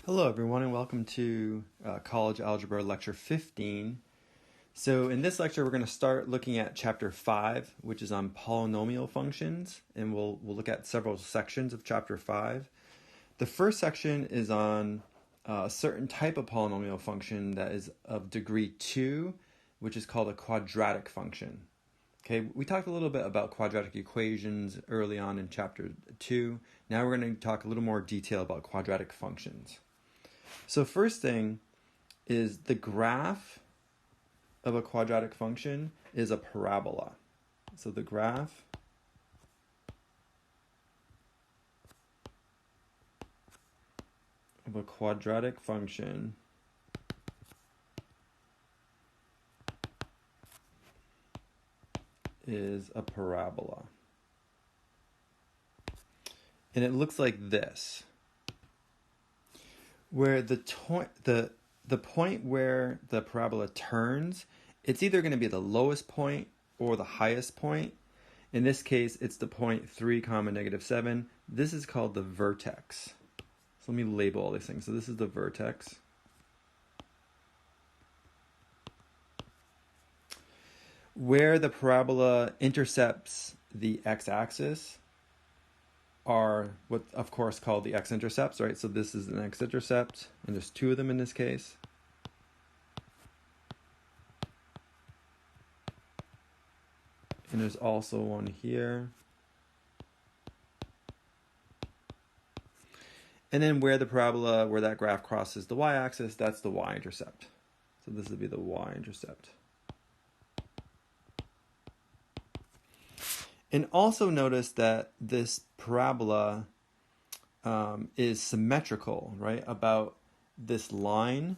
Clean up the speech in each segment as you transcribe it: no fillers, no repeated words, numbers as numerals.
Hello everyone and welcome to College Algebra Lecture 15. So in this lecture we're going to start looking at Chapter 5, which is on polynomial functions, and we'll look at several sections of Chapter 5. The first section is on a certain type of polynomial function that is of degree 2, which is called a quadratic function. Okay, we talked a little bit about quadratic equations early on in Chapter 2. Now we're going to talk a little more detail about quadratic functions. So first thing is the graph of a quadratic function is a parabola. So the graph of a quadratic function is a parabola. And it looks like this, where the point where the parabola turns, it's either going to be the lowest point or the highest point. In this case, it's the point 3, -7. This is called the vertex. So let me label all these things. So this is the vertex. Where the parabola intercepts the x-axis are what, of course, called the x-intercepts, right? So this is an x-intercept, and there's two of them in this case. And there's also one here. And then where the parabola, where that graph crosses the y-axis, that's the y-intercept. So this would be the y-intercept. And also notice that this parabola is symmetrical, right, about this line.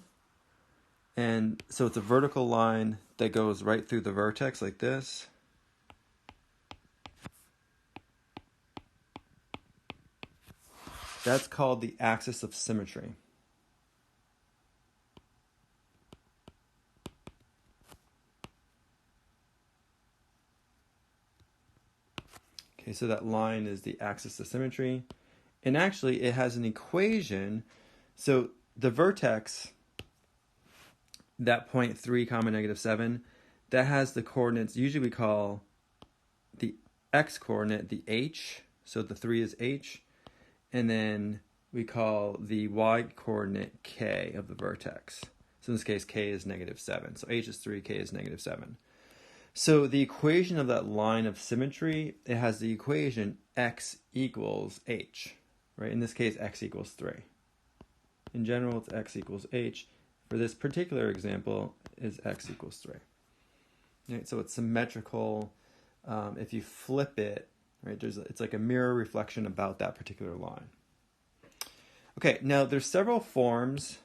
And so it's a vertical line that goes right through the vertex like this. That's called the axis of symmetry. Okay, so that line is the axis of symmetry. And actually, it has an equation. So the vertex, that point 3, -7, that has the coordinates, usually we call the x-coordinate the h. So the 3 is h. And then we call the y-coordinate k of the vertex. So in this case, k is -7. So h is 3, k is -7. So the equation of that line of symmetry, it has the equation x equals h, right? In this case, x equals 3. In general, it's x equals h. For this particular example, is x equals 3. Right? So it's symmetrical. If you flip it, right, it's like a mirror reflection about that particular line. Okay, now there's several forms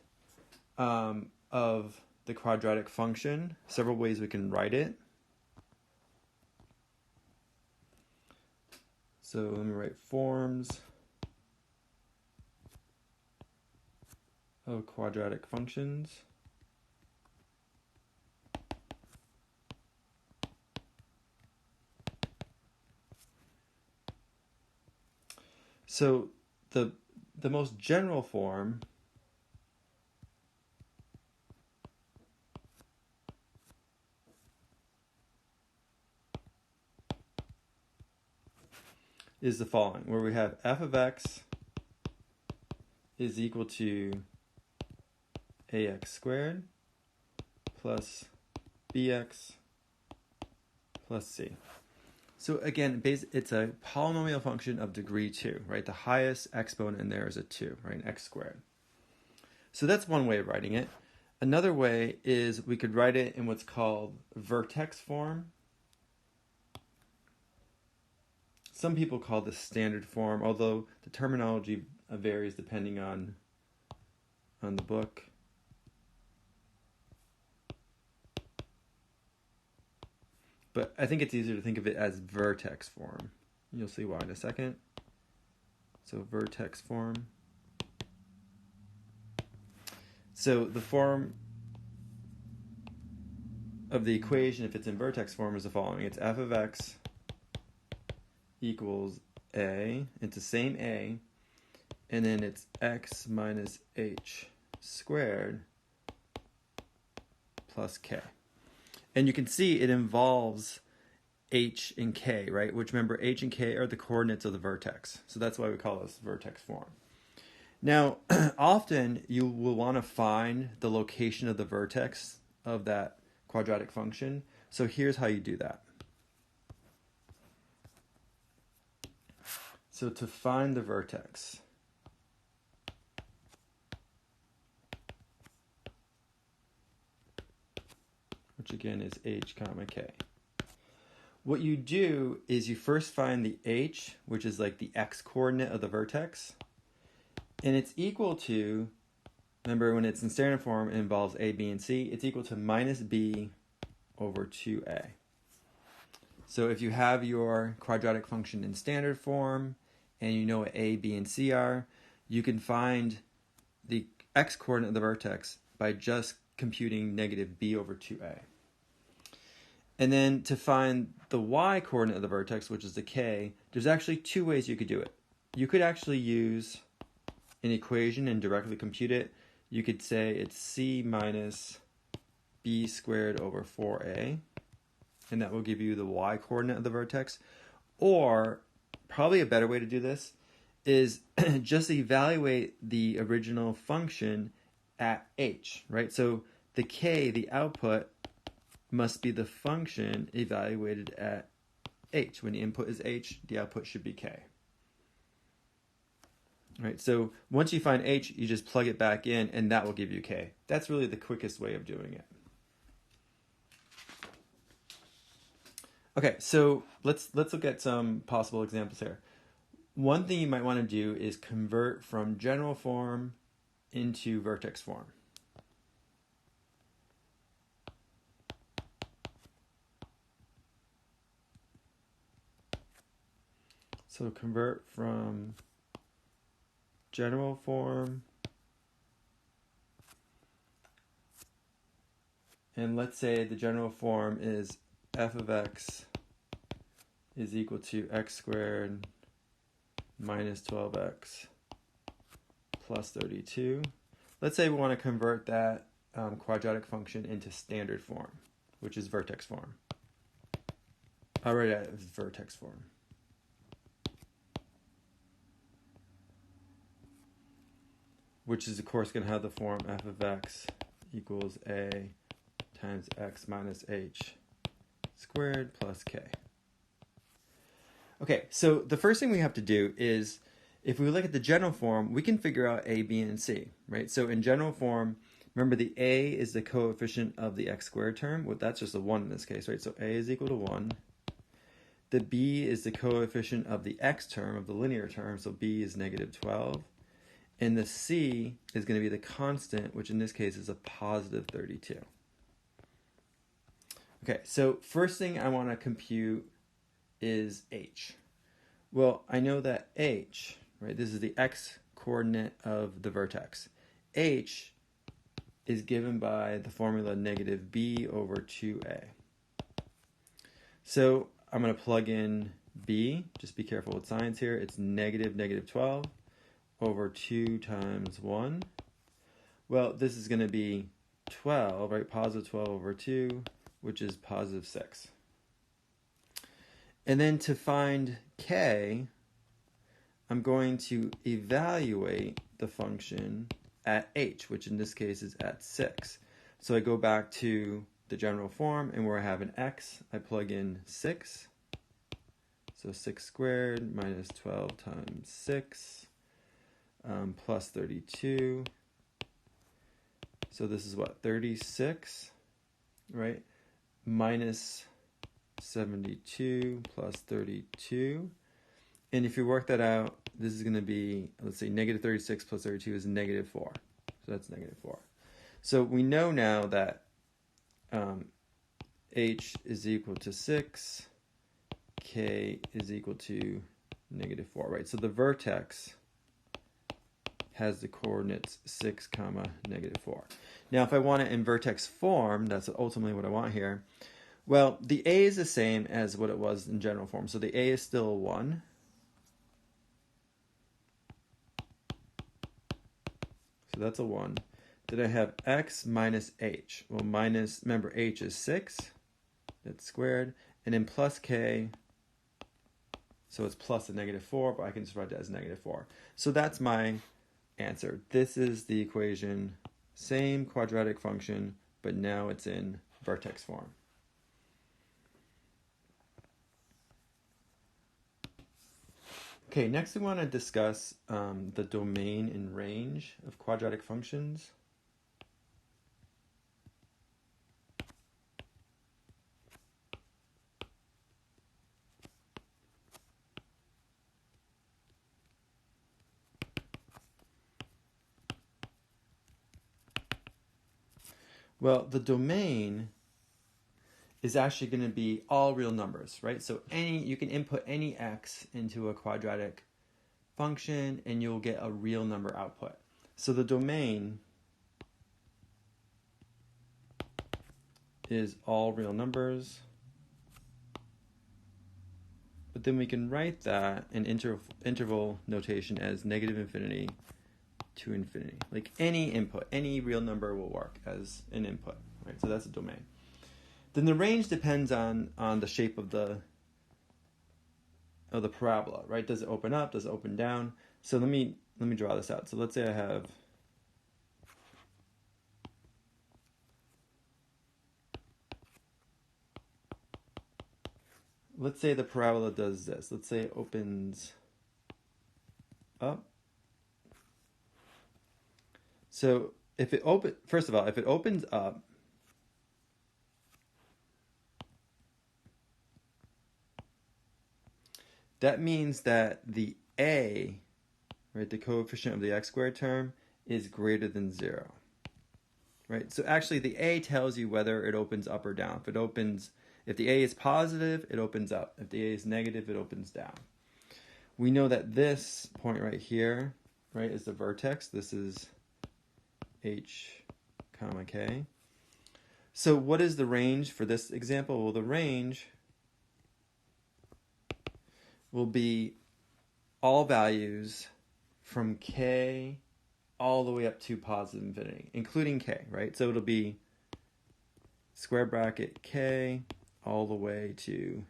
of the quadratic function, several ways we can write it. So let me write forms of quadratic functions. So the most general form is the following, where we have f of x is equal to ax squared plus bx plus c. So again, it's a polynomial function of degree 2, right? The highest exponent in there is a 2, right? X squared. So that's one way of writing it. Another way is we could write it in what's called vertex form. Some people call this standard form, although the terminology varies depending on the book. But I think it's easier to think of it as vertex form. You'll see why in a second. So vertex form. So the form of the equation, if it's in vertex form, is the following. It's f of x equals a, it's the same a, and then it's x minus h squared plus k. And you can see it involves h and k, right? Which, remember, h and k are the coordinates of the vertex. So that's why we call this vertex form. Now, often you will want to find the location of the vertex of that quadratic function. So here's how you do that. So to find the vertex, which again is h comma k, what you do is you first find the h, which is like the x coordinate of the vertex, and it's equal to, remember when it's in standard form it involves a, b, and c, it's equal to minus b over 2a. So if you have your quadratic function in standard form and you know what a, b, and c are, you can find the x coordinate of the vertex by just computing negative b over 2a. And then to find the y coordinate of the vertex, which is the k, there's actually two ways you could do it. You could actually use an equation and directly compute it. You could say it's c minus b squared over 4a, and that will give you the y coordinate of the vertex. Or probably a better way to do this is just evaluate the original function at h, right? So the k, the output, must be the function evaluated at h. When the input is h, the output should be k. Right, so once you find h, you just plug it back in, and that will give you k. That's really the quickest way of doing it. Okay, so let's look at some possible examples here. One thing you might want to do is convert from general form into vertex form. So convert from general form, and let's say the general form is f of x is equal to x squared minus 12x plus 32. Let's say we want to convert that quadratic function into standard form, which is vertex form. I write it as vertex form. Which is, of course, going to have the form f of x equals a times x minus h squared plus k. Okay, so the first thing we have to do is, if we look at the general form, we can figure out a, b, and c, right? So in general form, remember the a is the coefficient of the x squared term. Well, that's just a 1 in this case, right? So a is equal to 1. The b is the coefficient of the x term, of the linear term, so b is negative 12. And the c is going to be the constant, which in this case is a positive 32. Okay, so first thing I want to compute is h. Well, I know that h, right, this is the x coordinate of the vertex. H is given by the formula negative b over 2a. So I'm going to plug in b. Just be careful with signs here. It's negative 12 over 2 times 1. Well, this is going to be 12, right? Positive 12 over 2, which is positive 6. And then to find k, I'm going to evaluate the function at h, which in this case is at 6. So I go back to the general form, and where I have an x, I plug in 6. So 6 squared minus 12 times 6. Plus 32. So this is what, 36, right? Minus 72 plus 32. And if you work that out, this is going to be, let's say, negative 36 plus 32 is negative 4. So that's negative 4. So we know now that h is equal to 6, k is equal to negative 4, right? So the vertex has the coordinates 6, negative 4. Now, if I want it in vertex form, that's ultimately what I want here. Well, the a is the same as what it was in general form. So the a is still 1. So that's a 1. Then I have x minus h. Well, minus, remember, h is 6. That's squared. And then plus k, so it's plus a negative 4, but I can just write that as negative 4. So that's my answer. This is the equation, same quadratic function, but now it's in vertex form. Okay, next we want to discuss the domain and range of quadratic functions. Well, the domain is actually going to be all real numbers, right? So you can input any x into a quadratic function and you'll get a real number output. So the domain is all real numbers. But then we can write that in interval notation as negative infinity to infinity. Like any input, any real number will work as an input, right? So that's a domain. Then the range depends on the shape of the parabola, right? Does it open up? Does it open down? So let me draw this out. So let's say I have let's say the parabola does this. Let's say it opens up. So if it first of all, if it opens up, that means that the a, right, the coefficient of the x squared term, is greater than 0. Right? So actually the a tells you whether it opens up or down. If the a is positive, it opens up. If the a is negative, it opens down. We know that this point right here, right, is the vertex. This is h comma k. So what is the range for this example? Well, the range will be all values from k all the way up to positive infinity, including k, right? So it'll be square bracket k all the way to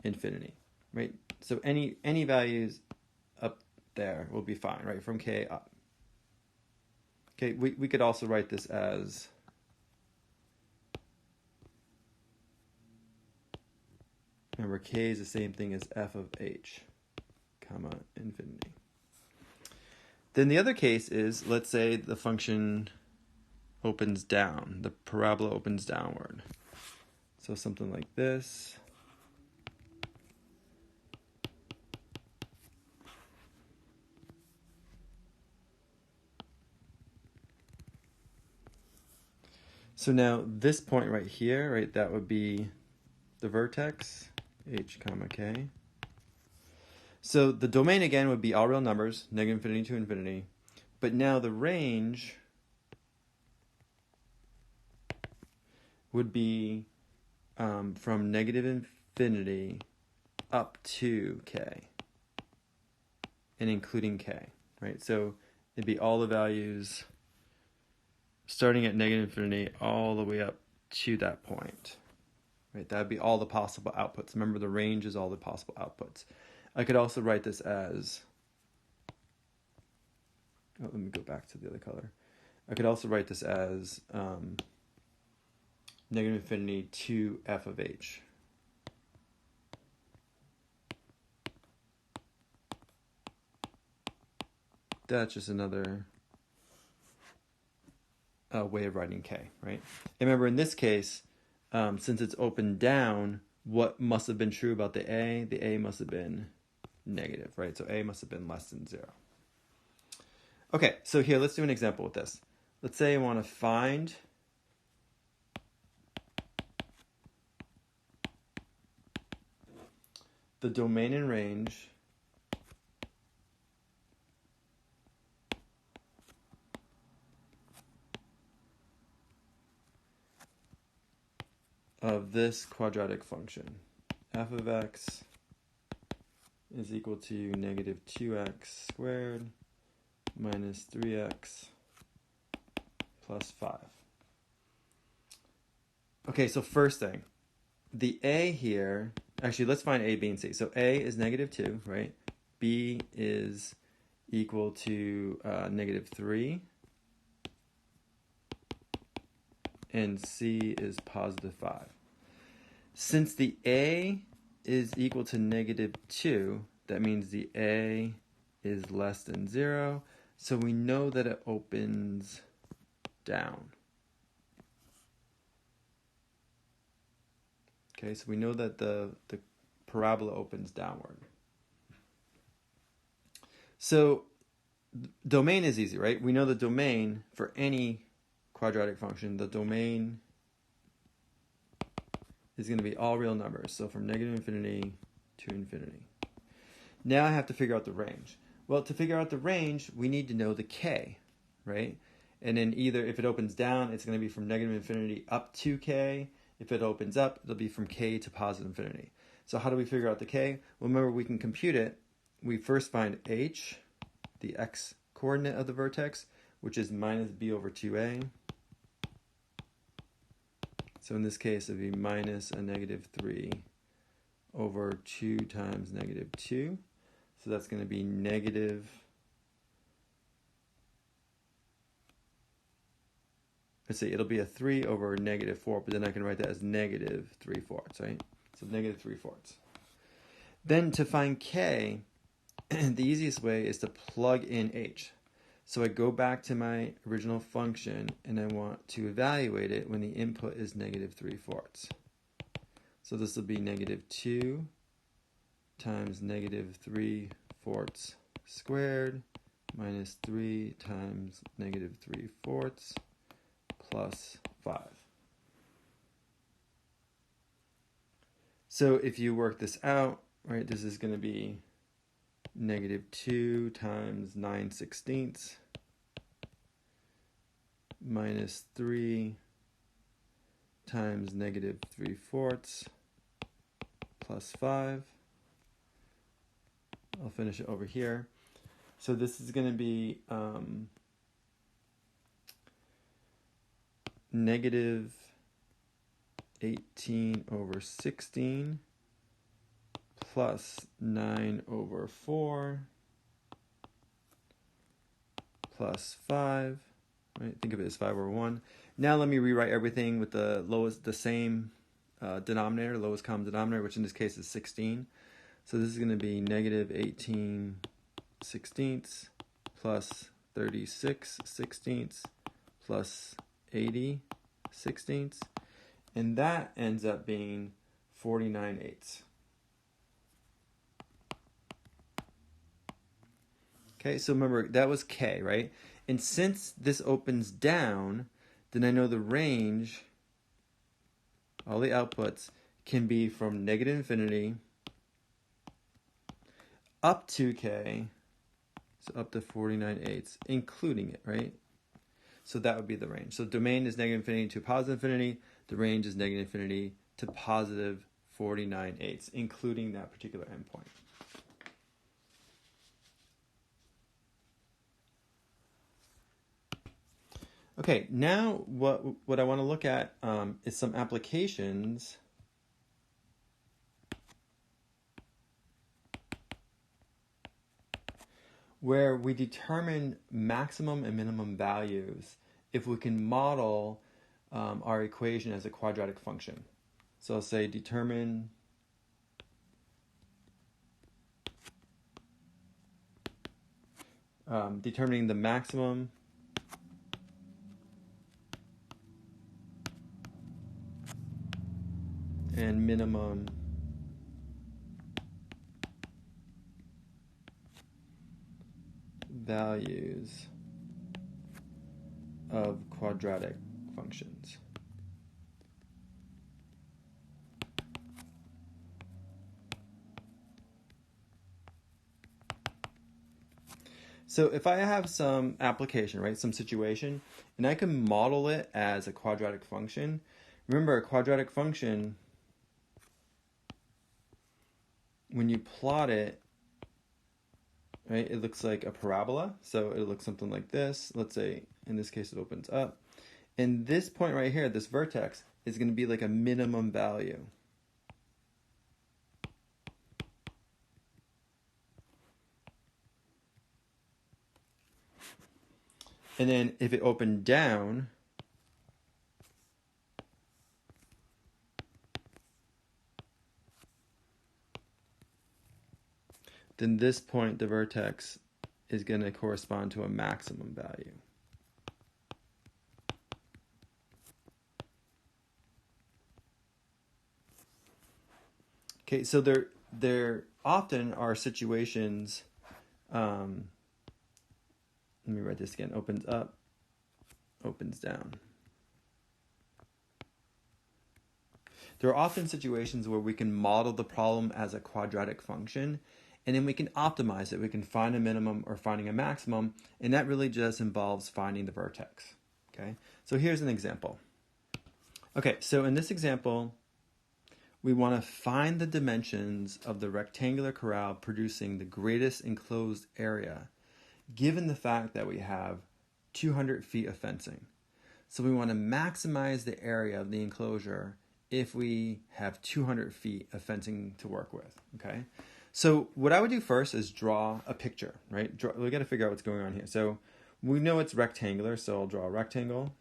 infinity, right? So any values up there will be fine, right? From k up. Okay, we could also write this as remember, k is the same thing as f of h, comma, infinity. Then the other case is, let's say the function opens down. The parabola opens downward. So something like this. So now this point right here, right, that would be the vertex, h comma k. So the domain again would be all real numbers, negative infinity to infinity. But now the range would be from negative infinity up to k, and including k, right? So it'd be all the values starting at negative infinity all the way up to that point, right? That'd be all the possible outputs. Remember, the range is all the possible outputs. I could also write this as, let me go back to the other color. I could also write this as negative infinity to f of h. That's just another way of writing k, right? And remember, in this case, since it's open down, what must have been true about the a? The a must have been negative, right? So a must have been less than 0. Okay, so here, let's do an example with this. Let's say I want to find the domain and range of this quadratic function. F of x is equal to negative 2x squared minus 3x plus 5. Okay, so first thing, the a here, actually let's find a, b, and c. So a is negative 2, right? B is equal to negative 3. And c is positive 5. Since the a is equal to negative 2, that means the a is less than 0. So we know that it opens down. Okay, so we know that the parabola opens downward. So domain is easy, right? We know the domain for any quadratic function, the domain is going to be all real numbers. So from negative infinity to infinity. Now I have to figure out the range. Well, to figure out the range, we need to know the k, right? And then either if it opens down, it's going to be from negative infinity up to k. If it opens up, it'll be from k to positive infinity. So how do we figure out the k? Well, remember, we can compute it. We first find h, the x coordinate of the vertex, which is minus b over 2a. So in this case, it would be minus a negative 3 over 2 times negative 2. So that's going to be negative, let's see, it'll be a 3 over negative 4, but then I can write that as negative 3/4, right? So negative 3/4. Then to find k, the easiest way is to plug in h. So I go back to my original function and I want to evaluate it when the input is negative 3/4. So this will be negative 2 times negative 3/4 squared minus 3 times negative 3/4 plus 5. So if you work this out, right, this is going to be negative 2 times 9/16 minus 3 times negative 3/4 plus 5. I'll finish it over here. So this is going to be negative 18 over 16 plus 9 over 4 plus 5. Right? Think of it as 5 over 1. Now let me rewrite everything with the same denominator, lowest common denominator, which in this case is 16. So this is going to be negative 18/16 plus 36/16 plus 80/16. And that ends up being 49/8. Okay, so remember, that was k, right? And since this opens down, then I know the range, all the outputs, can be from negative infinity up to k, so up to 49/8, including it, right? So that would be the range. So domain is negative infinity to positive infinity. The range is negative infinity to positive 49/8, including that particular endpoint. Okay, now what I want to look at is some applications where we determine maximum and minimum values if we can model our equation as a quadratic function. So I'll say determining the maximum and minimum values of quadratic functions. So if I have some application, right, some situation, and I can model it as a quadratic function, remember a quadratic function, when you plot it, right? It looks like a parabola, so it looks something like this. Let's say, in this case, it opens up. And this point right here, this vertex, is going to be like a minimum value. And then if it opened down, then this point, the vertex, is going to correspond to a maximum value. Okay, so there often are situations, let me write this again, opens up, opens down. There are often situations where we can model the problem as a quadratic function, and then we can optimize it. We can find a minimum or finding a maximum, and that really just involves finding the vertex. Okay, so here's an example. Okay, so in this example, we want to find the dimensions of the rectangular corral producing the greatest enclosed area, given the fact that we have 200 feet of fencing. So we want to maximize the area of the enclosure if we have 200 feet of fencing to work with, okay? So what I would do first is draw a picture, right? We got to figure out what's going on here. So we know it's rectangular, so I'll draw a rectangle.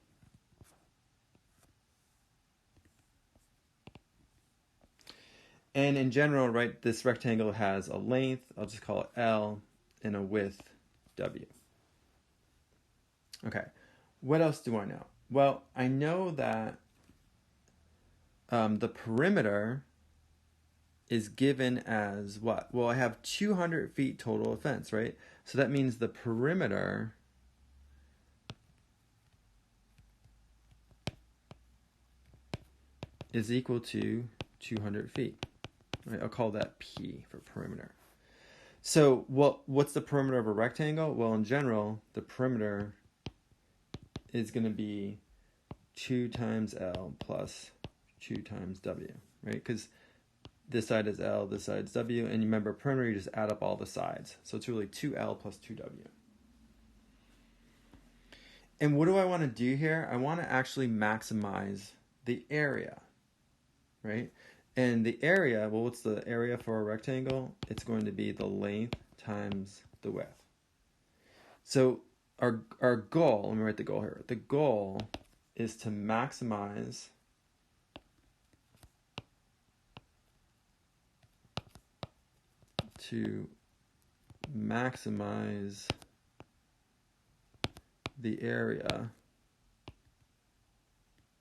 And in general, right, this rectangle has a length, I'll just call it L, and a width, W. Okay, what else do I know? Well, I know that the perimeter is given as what? Well, I have 200 feet total of fence, right? So that means the perimeter is equal to 200 feet. Right? I'll call that P for perimeter. So what's the perimeter of a rectangle? Well, in general, the perimeter is going to be 2 times L plus 2 times W, right? Because this side is L, this side is W, and you remember perimeter, you just add up all the sides. So it's really 2L plus 2W. And what do I want to do here? I want to actually maximize the area, right? And the area, well, what's the area for a rectangle? It's going to be the length times the width. So our goal, let me write the goal here. The goal is to maximize the area,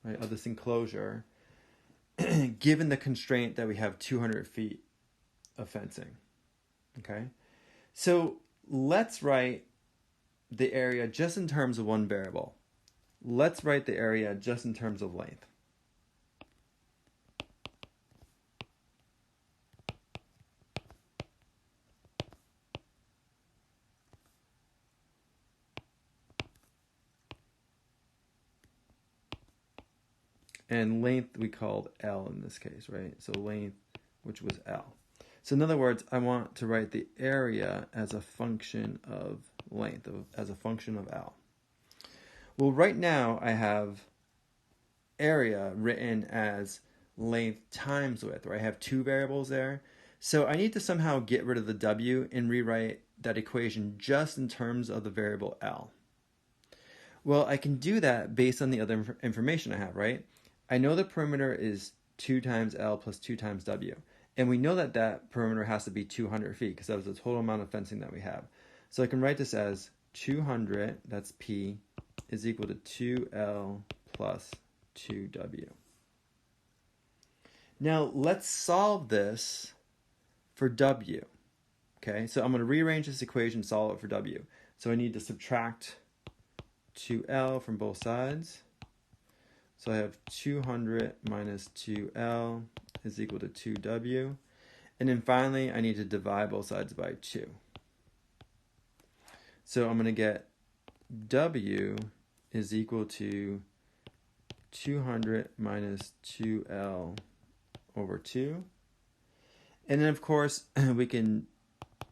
right, of this enclosure given the constraint that we have 200 feet of fencing. Okay, so let's write the area just in terms of one variable. Let's write the area just in terms of length. And length we called L in this case, right? So length, which was L. So in other words, I want to write the area as a function of length, as a function of L. Well, right now I have area written as length times width, right? I have two variables there. So I need to somehow get rid of the W and rewrite that equation just in terms of the variable L. Well, I can do that based on the other information I have, right? I know the perimeter is 2 times L plus 2 times W. And we know that that perimeter has to be 200 feet because that was the total amount of fencing that we have. So I can write this as 200, that's P, is equal to 2L plus 2W. Now let's solve this for W. Okay, so I'm going to rearrange this equation, solve it for W. So I need to subtract 2L from both sides. So I have 200 minus 2L is equal to 2W. And then finally, I need to divide both sides by 2. So I'm going to get W is equal to 200 minus 2L over 2. And then, of course, we can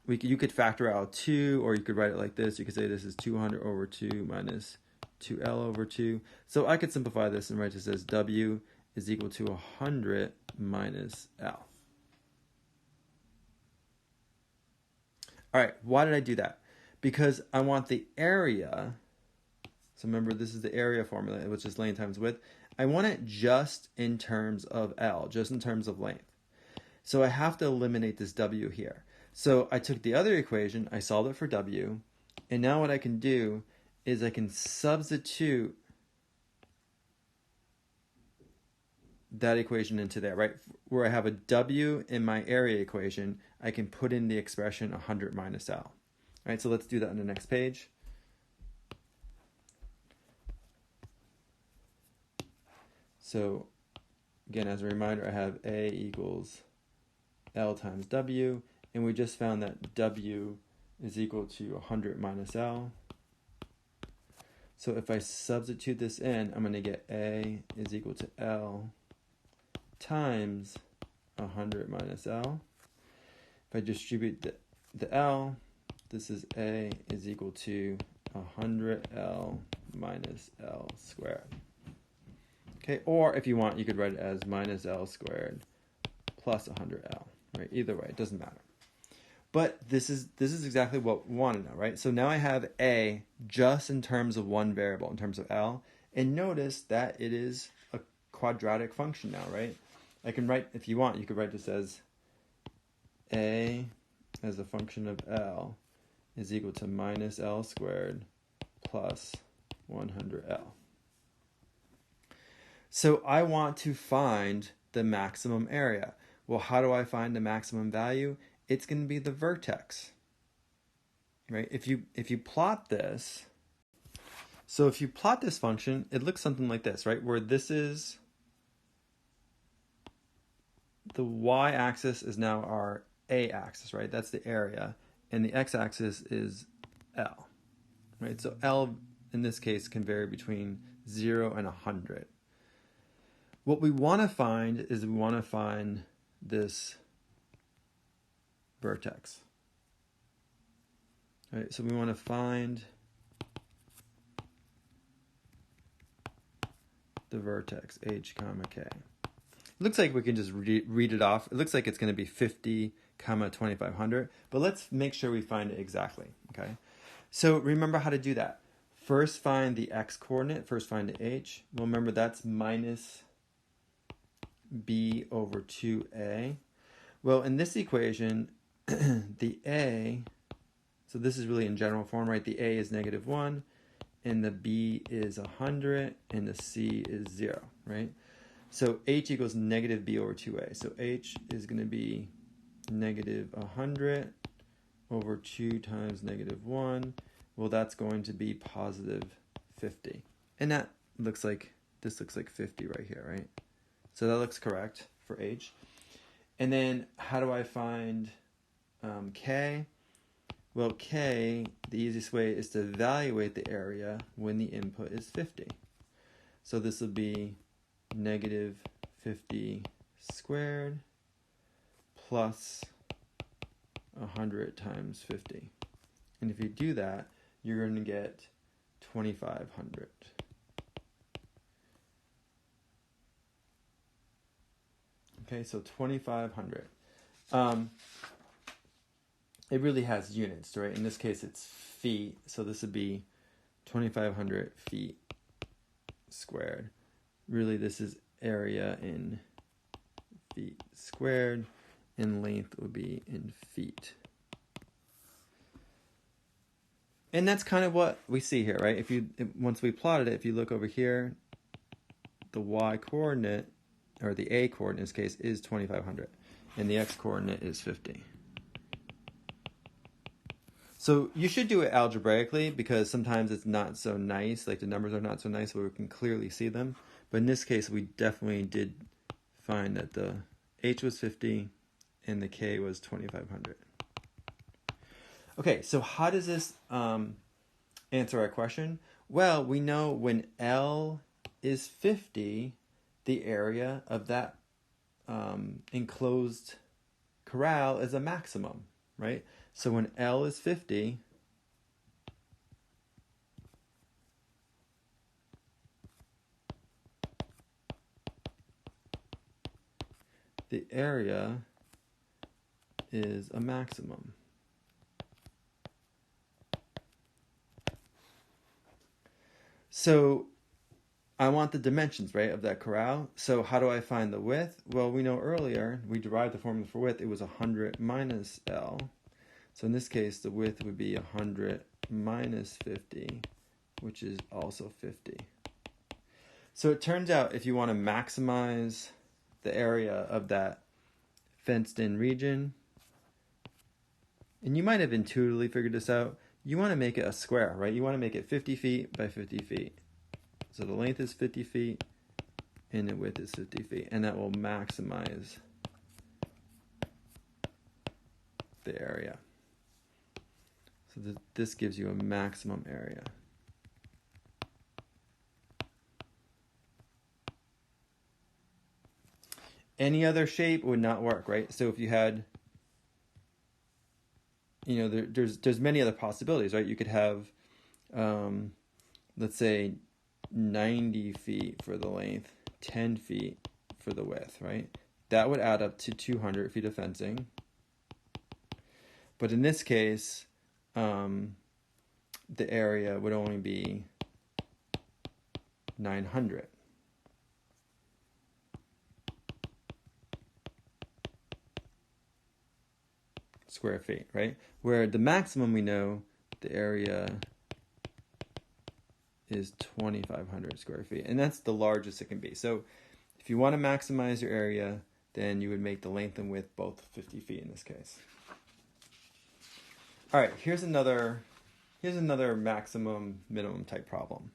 you could factor out 2, or you could write it like this. You could say this is 200 over 2 minus 2L over 2. So I could simplify this and write this as W is equal to 100 minus L. All right, why did I do that? Because I want the area, so remember this is the area formula, which is length times width. I want it just in terms of L, just in terms of length. So I have to eliminate this W here. So I took the other equation, I solved it for W, and now what I can do is I can substitute that equation into there, right? Where I have a W in my area equation, I can put in the expression 100 minus L. All right, so let's do that on the next page. So again, as a reminder, I have A equals L times W, and we just found that W is equal to 100 minus L. So if I substitute this in, I'm going to get A is equal to L times 100 minus L. If I distribute the L, this is A is equal to 100L minus L squared. Okay, or if you want, you could write it as minus L squared plus 100L, right? Either way, it doesn't matter. But this is exactly what we want to know, right? So now I have A just in terms of one variable, in terms of L, and notice that it is a quadratic function now, right? I can write, if you want, you could write this as A as a function of L is equal to minus L squared plus 100L. So I want to find the maximum area. Well, how do I find the maximum value? It's going to be the vertex, right? If you plot this, so if you plot this function, it looks something like this, right? Where this is, the y-axis is now our a-axis, right? That's the area. And the x-axis is L, right? So L, in this case, can vary between 0 and 100. What we want to find is we want to find this vertex. All right, so we want to find the vertex h comma k. It looks like we can just read it off. It looks like it's going to be 50 comma 2500, but let's make sure we find it exactly. Okay, so remember how to do that. First find the x coordinate, first find the h. Well, remember that's minus b over 2a. Well, in this equation, the a, so this is really in general form, right? The a is -1, and the b is 100, and the c is 0, right? So h equals negative b over 2a. So h is going to be negative 100 over 2 times -1. Well, that's going to be positive 50. And that looks like, this looks like 50 right here, right? So that looks correct for h. And then how do I find k? Well, k, the easiest way is to evaluate the area when the input is 50. So this will be negative 50 squared plus 100 times 50. And if you do that, you're going to get 2,500. Okay, so 2,500. It really has units, right? In this case, it's feet. So this would be 2,500 feet squared. Really, this is area in feet squared, and length would be in feet. And that's kind of what we see here, right? Once we plotted it, if you look over here, the y coordinate, or the a coordinate in this case, is 2,500, and the x coordinate is 50. So you should do it algebraically, because sometimes it's not so nice, like the numbers are not so nice where we can clearly see them. But in this case, we definitely did find that the h was 50 and the k was 2,500. Okay, so how does this answer our question? Well, we know when L is 50, the area of that enclosed corral is a maximum, right? So when L is 50, the area is a maximum. So I want the dimensions, right, of that corral. So how do I find the width? Well, we know earlier, we derived the formula for width. It was 100 minus L. So in this case, the width would be 100 minus 50, which is also 50. So it turns out if you want to maximize the area of that fenced-in region, and you might have intuitively figured this out, you want to make it a square, right? You want to make it 50 feet by 50 feet. So the length is 50 feet and the width is 50 feet, and that will maximize the area. So this gives you a maximum area. Any other shape would not work, right? So if you had, there's many other possibilities, right? You could have, let's say, 90 feet for the length, 10 feet for the width, right? That would add up to 200 feet of fencing. But in this case, the area would only be 900. Square feet, right? Where the maximum we know, the area is 2,500 square feet. And that's the largest it can be. So if you want to maximize your area, then you would make the length and width both 50 feet in this case. All right, here's another maximum minimum type problem.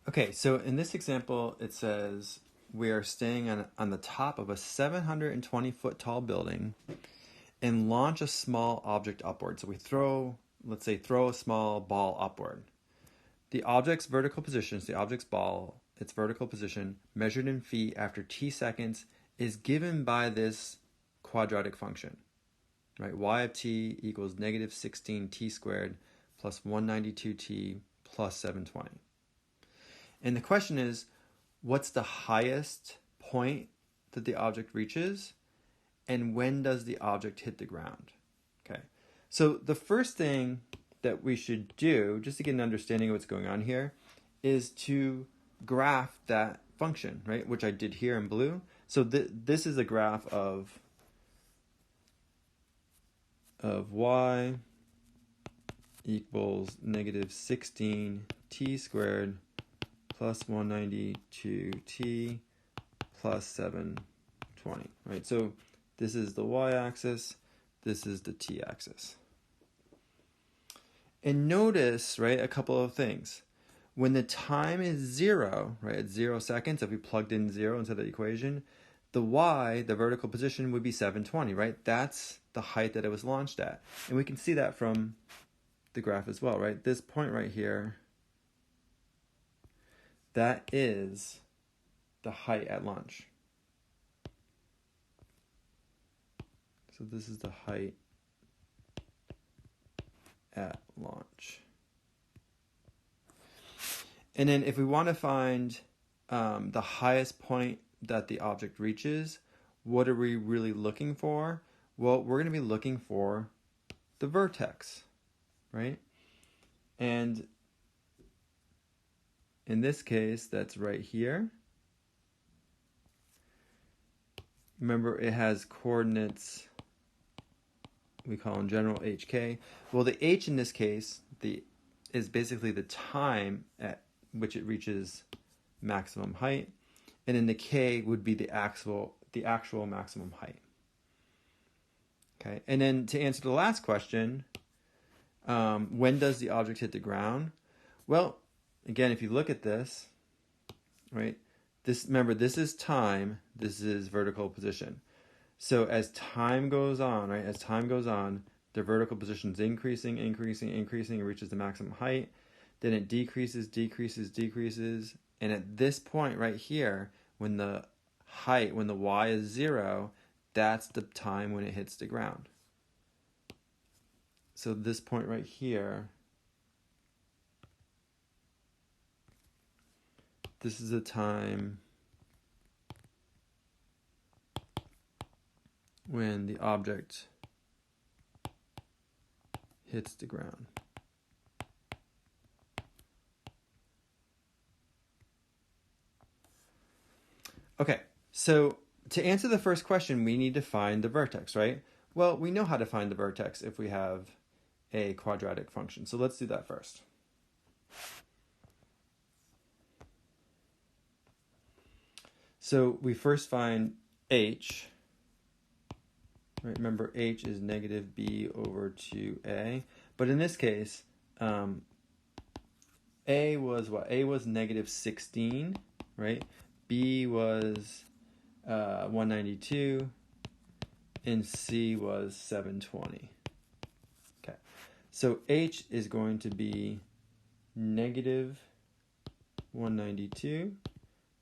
Okay, so in this example, it says we are staying on the top of a 720 foot tall building and launch a small object upward. So we let's say throw a small ball upward. The object's vertical position, so the object's ball, its vertical position, measured in feet after t seconds, is given by this quadratic function, right? Y of t equals negative 16t squared plus 192t plus 720. And the question is, what's the highest point that the object reaches, and when does the object hit the ground? Okay, so the first thing that we should do, just to get an understanding of what's going on here, is to graph that function, right? Which I did here in blue. So this is a graph of y equals negative 16t squared plus 192t plus 720, right? So this is the y-axis, this is the t-axis. And notice, right, a couple of things. When the time is 0, right, at 0 seconds, if we plugged in 0 into the equation, the y, the vertical position, would be 720, right? That's the height that it was launched at. And we can see that from the graph as well, right? This point right here, that is the height at launch. So this is the height at launch. And then if we want to find the highest point that the object reaches, what are we really looking for? Well, we're going to be looking for the vertex, right? And in this case, that's right here. Remember, it has coordinates, we call them general HK. Well, the H in this case is basically the time at which it reaches maximum height, and then the K would be the actual maximum height. Okay, and then to answer the last question, when does the object hit the ground? Well, again, if you look at this, right, remember, this is time, this is vertical position. So as time goes on, right, the vertical position is increasing, it reaches the maximum height. Then it decreases, and at this point right here, when the y is 0, that's the time when it hits the ground. So this point right here, this is the time when the object hits the ground. Okay, so to answer the first question, we need to find the vertex, right? Well, we know how to find the vertex if we have a quadratic function. So let's do that first. So we first find h. Right, remember, h is negative b over 2a. But in this case, a was what? A was negative 16, right? B was 192, and C was 720. Okay, so h is going to be negative 192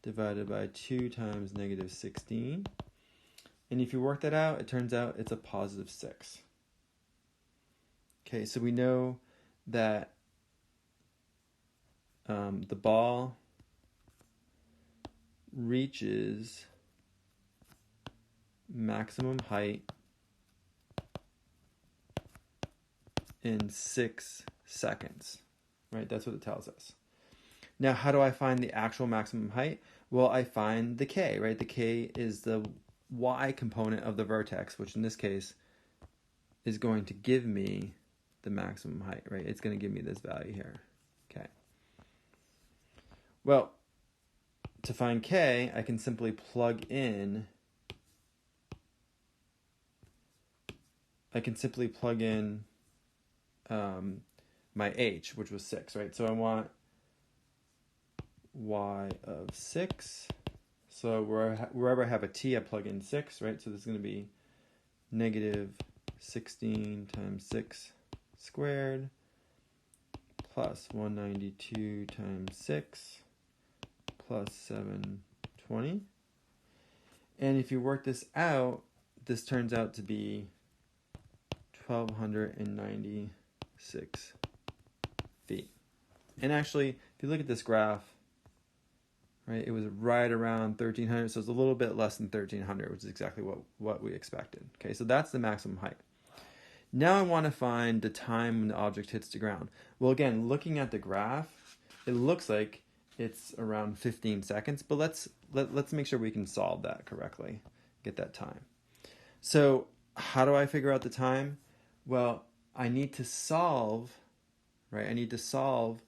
divided by 2 times negative 16. And if you work that out, it turns out it's a positive 6. Okay, so we know that the ball reaches maximum height in 6 seconds, right? That's what it tells us. Now, how do I find the actual maximum height? Well, I find the k, right? The k is the y component of the vertex, which in this case is going to give me the maximum height, right? It's going to give me this value here, okay. Well, to find k, I can simply plug in my h, which was 6, right? So I want y of 6. So wherever I have a t, I plug in 6, right? So this is going to be negative 16 times 6 squared plus 192 times 6 plus 720. And if you work this out, this turns out to be 1,296 feet. And actually, if you look at this graph, right, it was right around 1,300, so it's a little bit less than 1,300, which is exactly what we expected. Okay, so that's the maximum height. Now I want to find the time when the object hits the ground. Well, again, looking at the graph, it looks like it's around 15 seconds, but let's make sure we can solve that correctly, get that time. So how do I figure out the time? Well, I need to solve, right? I need to solve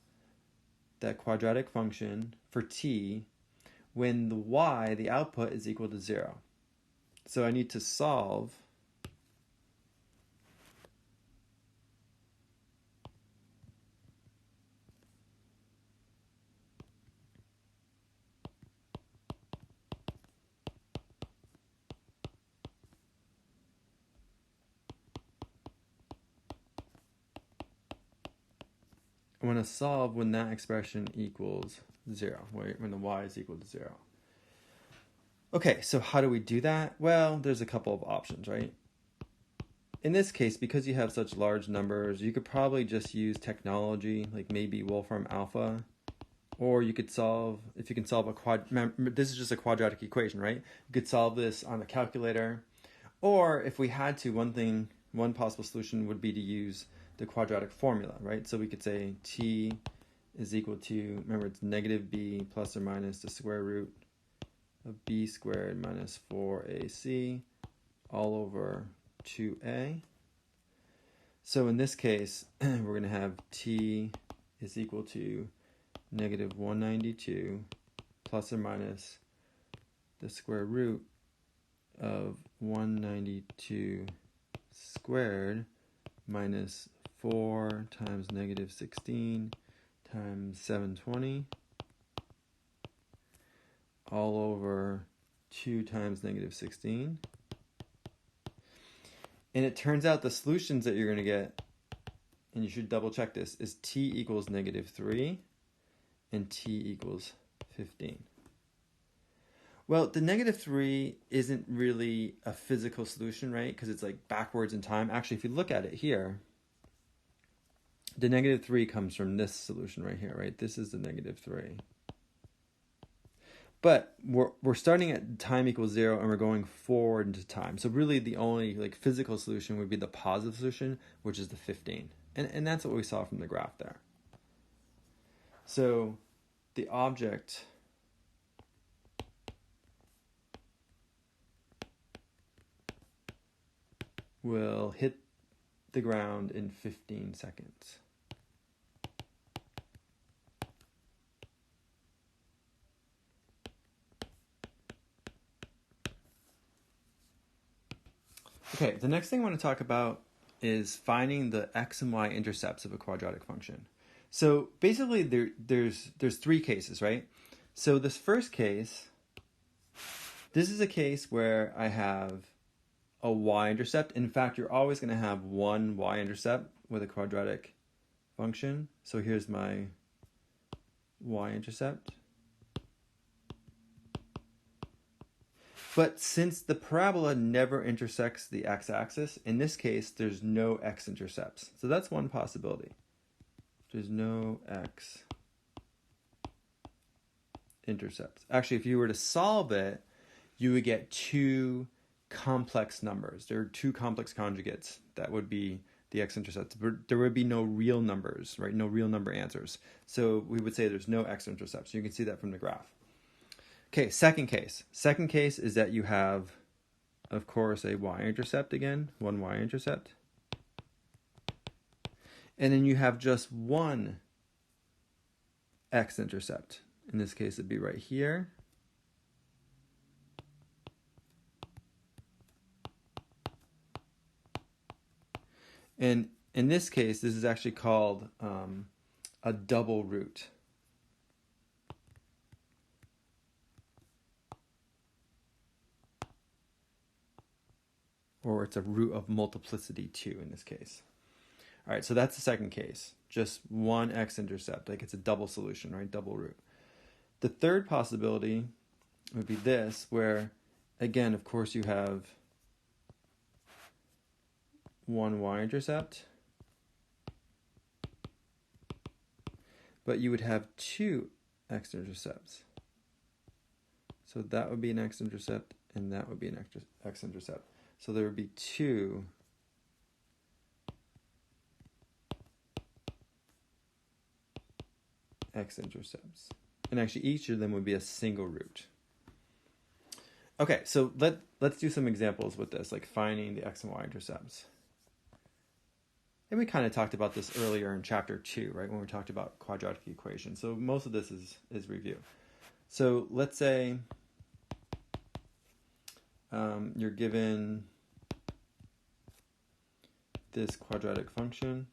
that quadratic function for t when the y, the output, is equal to 0. So I need to solve I want to solve when that expression equals 0, when the y is equal to 0. Okay, so how do we do that? Well, there's a couple of options, right? In this case, because you have such large numbers, you could probably just use technology, like maybe Wolfram Alpha, or you could solve, if you can solve this is just a quadratic equation, right? You could solve this on a calculator, or if we had to, one possible solution would be to use the quadratic formula, right? So we could say t is equal to, remember, it's negative b plus or minus the square root of b squared minus 4ac all over 2a. So in this case, we're going to have t is equal to negative 192 plus or minus the square root of 192 squared minus 4 times negative 16 times 720 all over 2 times negative 16. And it turns out the solutions that you're going to get, and you should double check this, is t equals negative 3 and t equals 15. Well, the negative 3 isn't really a physical solution, right? Because it's like backwards in time. Actually, if you look at it here, the negative 3 comes from this solution right here, right? This is the negative 3. But we're starting at time equals 0 and we're going forward into time. So really the only like physical solution would be the positive solution, which is the 15. And that's what we saw from the graph there. So the object will hit the ground in 15 seconds. Okay, the next thing I want to talk about is finding the x and y intercepts of a quadratic function. So basically there's 3 cases, right? So this first case, this is a case where I have a y-intercept. In fact, you're always going to have one y-intercept with a quadratic function. So here's my y-intercept. But since the parabola never intersects the x-axis, in this case, there's no x-intercepts. So that's one possibility. There's no x-intercepts. Actually, if you were to solve it, you would get 2 complex numbers. There are 2 complex conjugates that would be the x-intercepts. But there would be no real numbers, right? No real number answers. So we would say there's no x-intercepts. You can see that from the graph. Okay, second case. Second case is that you have, of course, a y-intercept again, one y-intercept. And then you have just one x-intercept. In this case, it'd be right here. And in this case, this is actually called a double root. Or it's a root of multiplicity 2 in this case. All right, so that's the second case. Just one x-intercept, like it's a double solution, right? Double root. The third possibility would be this, where, again, of course, you have one y-intercept, but you would have 2 x-intercepts. So that would be an x-intercept, and that would be an x-intercept. So there would be 2 x-intercepts. And actually each of them would be a single root. Okay, so let's do some examples with this, like finding the x and y intercepts. And we kind of talked about this earlier in chapter 2, right, when we talked about quadratic equations. So most of this is review. So let's say you're given this quadratic function.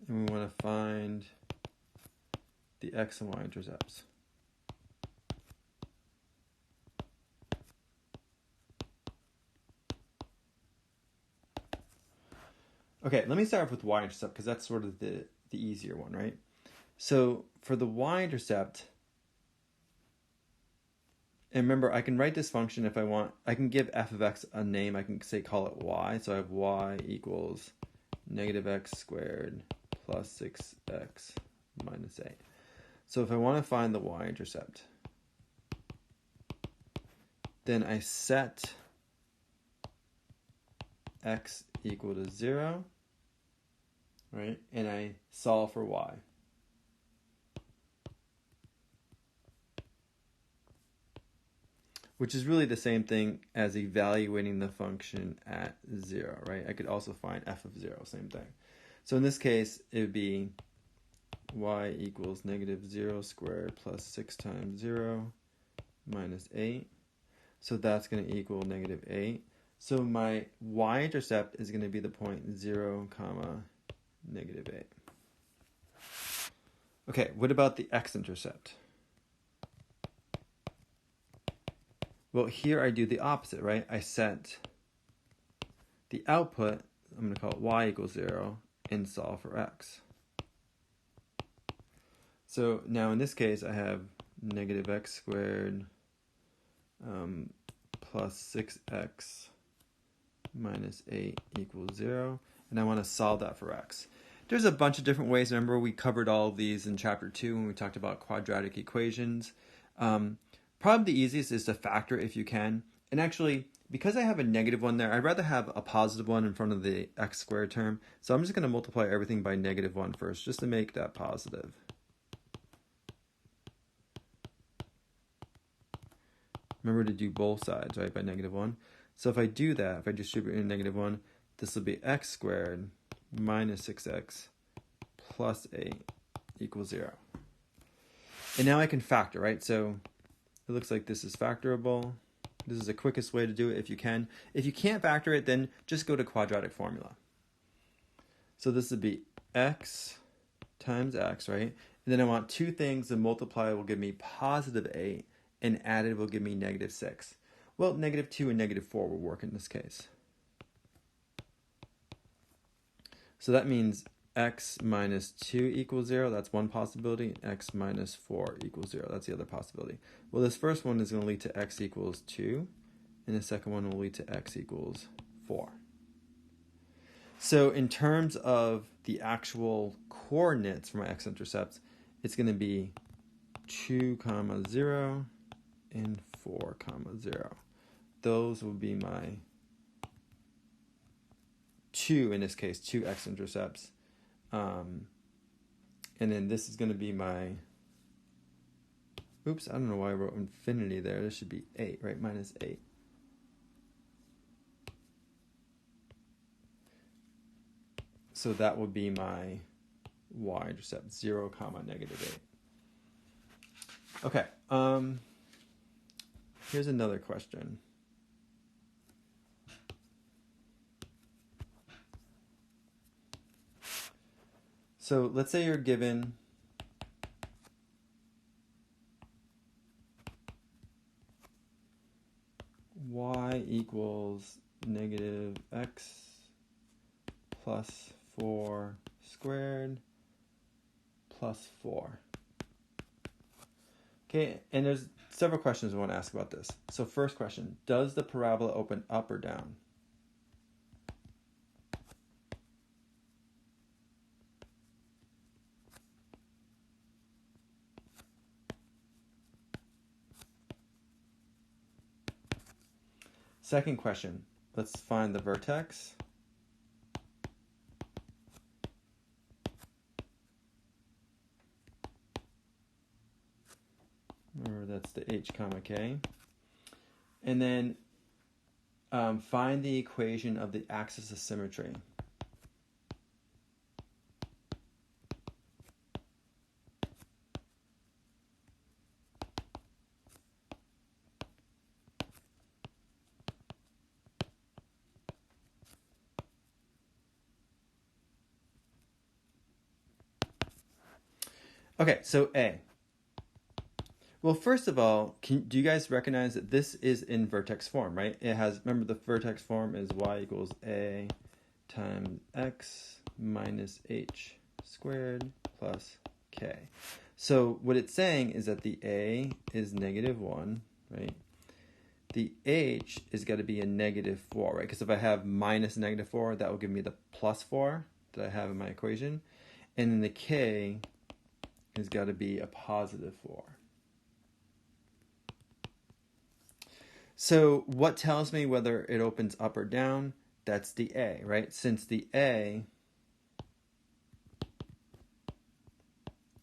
And we want to find the x and y intercepts. Okay, let me start off with y-intercept because that's sort of the easier one, right? So for the y-intercept, and remember, I can write this function if I want. I can give f of x a name. I can say call it y. So I have y equals negative x squared plus 6x minus 8. So if I want to find the y-intercept, then I set x equal to 0, right? And I solve for y. Which is really the same thing as evaluating the function at 0, right? I could also find f of 0, same thing. So in this case, it would be y equals negative 0 squared plus 6 times 0 minus 8. So that's going to equal negative 8. So my y-intercept is going to be the point 0, comma, negative 8. Okay, what about the x-intercept? Well, here I do the opposite, right? I set the output, I'm going to call it y equals 0, and solve for x. So now in this case, I have negative x squared plus 6x minus 8 equals 0. And I want to solve that for x. There's a bunch of different ways. Remember, we covered all of these in chapter 2 when we talked about quadratic equations. Probably the easiest is to factor if you can. And actually, because I have a negative one there, I'd rather have a positive one in front of the x squared term. So I'm just going to multiply everything by negative 1 first, just to make that positive. Remember to do both sides, right, by negative 1. So if I do that, if I distribute in negative 1, this will be x squared minus 6x plus 8 equals 0. And now I can factor, right? So it looks like this is factorable. This is the quickest way to do it if you can. If you can't factor it, then just go to quadratic formula. So this would be x times x, right? And then I want two things. The multiply will give me positive 8, and added will give me negative 6. Well, negative 2 and negative 4 will work in this case. So that means x minus 2 equals 0. That's one possibility. X minus 4 equals 0. That's the other possibility. Well, this first one is going to lead to x equals 2. And the second one will lead to x equals 4. So in terms of the actual coordinates for my x-intercepts, it's going to be 2, 0, and 4, 0. Those will be my two, in this case, two x-intercepts. And then this is going to be my, oops, I don't know why I wrote infinity there. This should be 8, right? Minus 8. So that will be my y-intercept, 0, negative 8. Okay, here's another question. So let's say you're given y equals negative x plus 4 squared plus 4. Okay, and there's several questions I want to ask about this. So first question, does the parabola open up or down? Second question, let's find the vertex. Remember, that's the h comma k. And then find the equation of the axis of symmetry. Okay, so A. Well, first of all, do you guys recognize that this is in vertex form, right? It has, remember, the vertex form is y equals a times x minus h squared plus k. So what it's saying is that the a is negative 1, right? The h is got to be a negative 4, right? Because if I have minus negative 4, that will give me the plus 4 that I have in my equation. And then the k has got to be a positive 4. So what tells me whether it opens up or down? That's the A, right? Since the A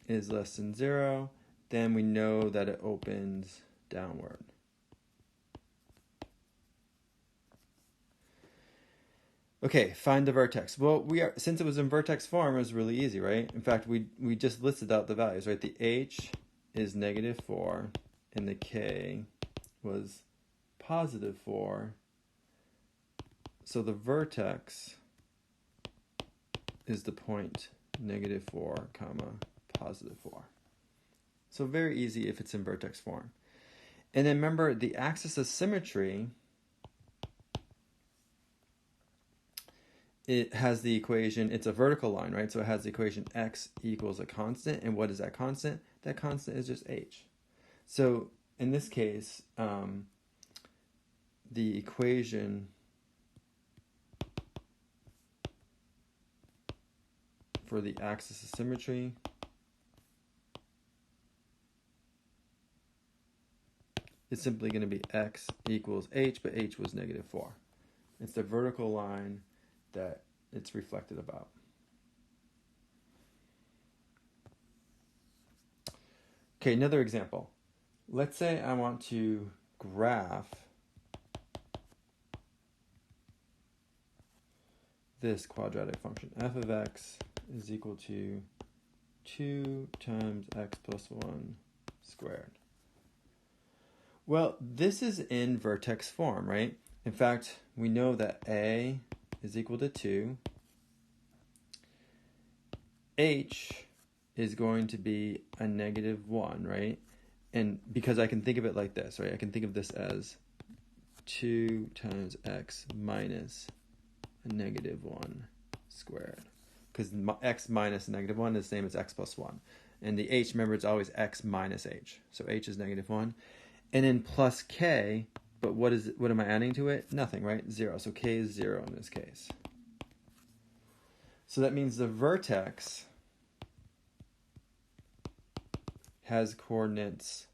is less than 0, then we know that it opens downward. Okay, find the vertex. Well, since it was in vertex form, it was really easy, right? In fact, we just listed out the values, right? The H is negative 4, and the K was positive 4. So the vertex is the point negative 4, positive 4. So very easy if it's in vertex form. And then remember, the axis of symmetry, it has the equation, it's a vertical line, right? So it has the equation x equals a constant. And what is that constant? That constant is just h. So in this case, the equation for the axis of symmetry is simply going to be x equals h, but h was -4. It's the vertical line that it's reflected about. Okay, another example. Let's say I want to graph this quadratic function. F of x is equal to 2 times x plus 1 squared. Well, this is in vertex form, right? In fact, we know that a is equal to 2. H is going to be a -1, right? And because I can think of it like this, right? I can think of this as 2 times x minus a -1 squared. Because x minus a -1 is the same as x plus 1. And the h, remember, it's always x minus h. So h is -1. And then plus k, but what am I adding to it? Nothing, right? 0. So k is 0 in this case. So that means the vertex has coordinates,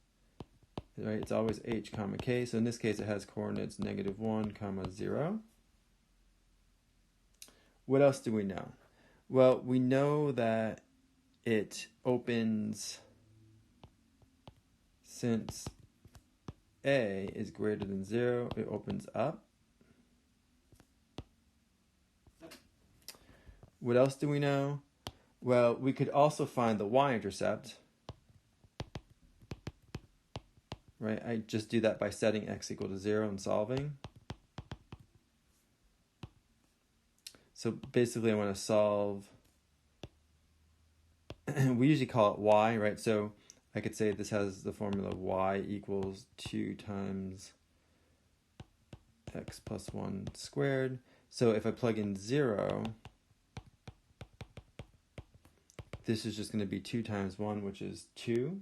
right? It's always h comma k. So in this case, it has coordinates -1 comma 0. What else do we know? Well, we know that it opens, since a is greater than 0, it opens up. What else do we know? Well, we could also find the y-intercept, right? I just do that by setting x equal to 0 and solving. So basically I want to solve, we usually call it y, right? So I could say this has the formula y equals 2 times x plus 1 squared. So if I plug in 0, this is just going to be 2 times 1, which is 2.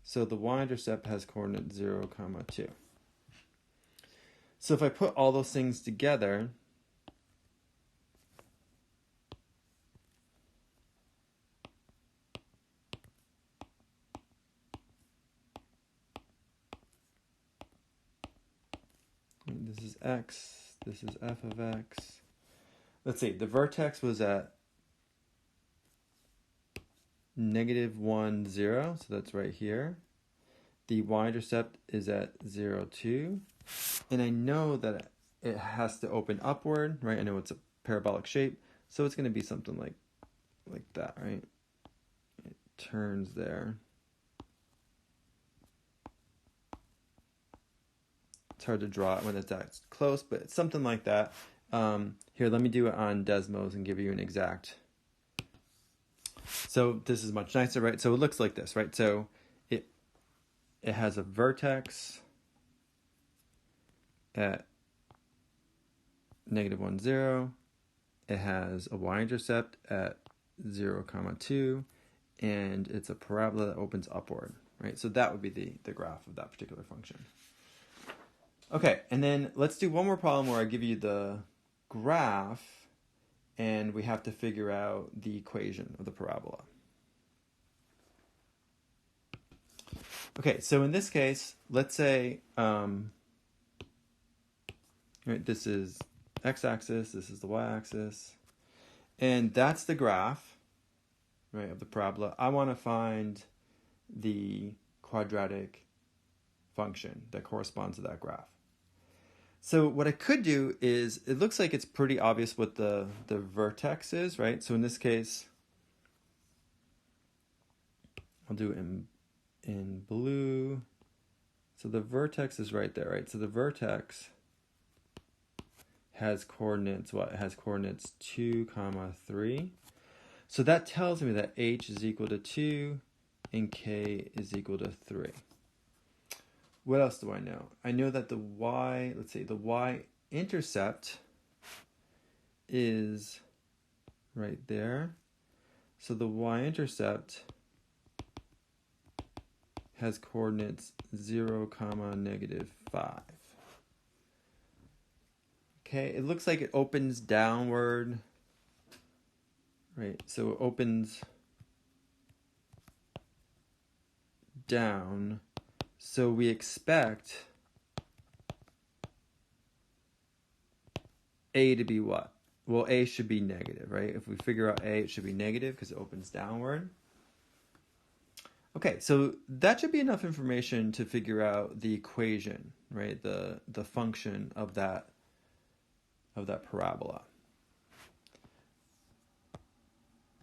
So the y-intercept has coordinate 0, 2. So if I put all those things together, this is x, this is f of x. Let's see, the vertex was at -1, 0, so that's right here. The y-intercept is at 0, 2. And I know that it has to open upward, right? I know it's a parabolic shape, so it's going to be something like that, right? It turns there. It's hard to draw it when it's that close, but it's something like that. Here, let me do it on Desmos and give you an exact. So this is much nicer, right? So it looks like this, right? So it has a vertex at -1, 0. It has a y-intercept at 0, 2, and it's a parabola that opens upward, right? So that would be the graph of that particular function. Okay, and then let's do one more problem where I give you the graph and we have to figure out the equation of the parabola. Okay, so in this case, let's say right, this is x-axis, this is the y-axis, and that's the graph, right, of the parabola. I want to find the quadratic function that corresponds to that graph. So what I could do is, it looks like it's pretty obvious what the vertex is, right? So in this case, I'll do it in blue. So the vertex is right there, right? So the vertex has coordinates, what? It has coordinates 2, 3. So that tells me that h is equal to 2 and k is equal to 3. What else do I know? I know that the y-intercept is right there. So the y-intercept has coordinates 0, comma, -5. Okay, it looks like it opens downward, right? So it opens down. So we expect A to be what? Well, A should be negative, right? If we figure out A, it should be negative because it opens downward. Okay, so that should be enough information to figure out the equation, right? The function of that parabola.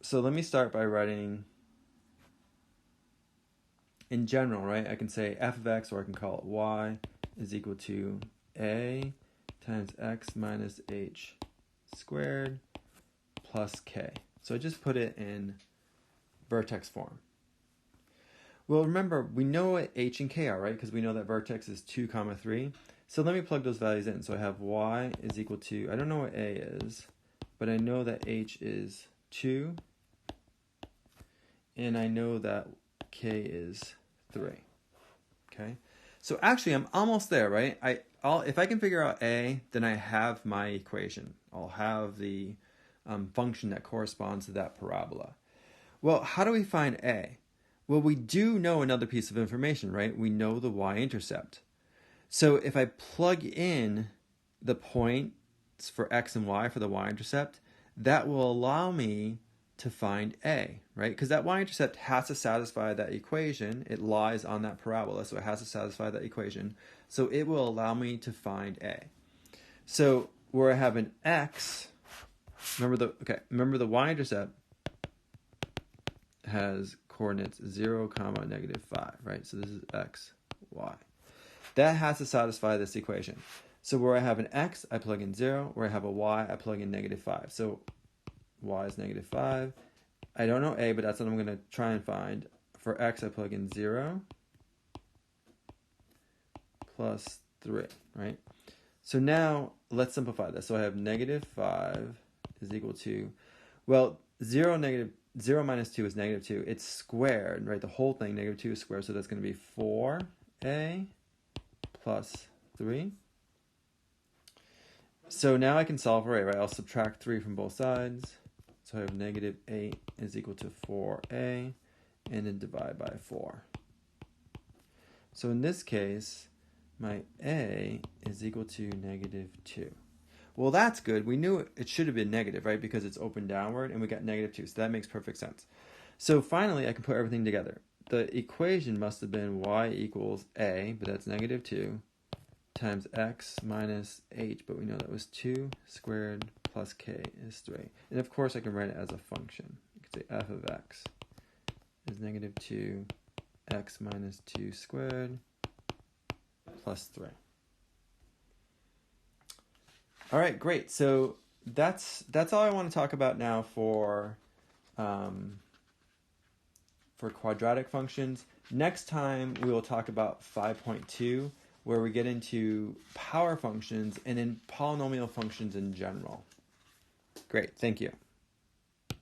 So let me start by writing, in general, right? I can say f of x, or I can call it y, is equal to a times x minus h squared plus k. So I just put it in vertex form. Well, remember, we know what h and k are, right? Because we know that vertex is 2, 3. So let me plug those values in. So I have y is equal to, I don't know what a is, but I know that h is 2, and I know that k is 3. Okay? So actually, I'm almost there, right? If I can figure out a, then I have my equation. I'll have the function that corresponds to that parabola. Well, how do we find a? Well, we do know another piece of information, right? We know the y-intercept. So if I plug in the points for x and y for the y-intercept, that will allow me to find a, right? Because that y-intercept has to satisfy that equation. It lies on that parabola, so it has to satisfy that equation. So it will allow me to find a. So where I have an x, remember the y-intercept has coordinates 0, comma, -5, right? So this is x, y. That has to satisfy this equation. So where I have an x, I plug in 0. Where I have a y, I plug in -5. So y is -5. I don't know a, but that's what I'm going to try and find. For x, I plug in 0 plus 3, right? So now let's simplify this. So I have -5 is equal to, well, 0 minus 2 is -2. It's squared, right? The whole thing, -2 is squared. So that's going to be 4a plus 3. So now I can solve for a, right? I'll subtract 3 from both sides. So I have -8 is equal to 4a, and then divide by 4. So in this case, my a is equal to -2. Well, that's good. We knew it should have been negative, right? Because it's open downward, and we got -2. So that makes perfect sense. So finally, I can put everything together. The equation must have been y equals a, but that's -2, times x minus h, but we know that was 2 squared plus k is 3. And of course, I can write it as a function. You could say f of x is -2 x minus 2 squared plus 3. All right, great. So that's all I want to talk about now for quadratic functions. Next time we will talk about 5.2, where we get into power functions and in polynomial functions in general. Great, thank you.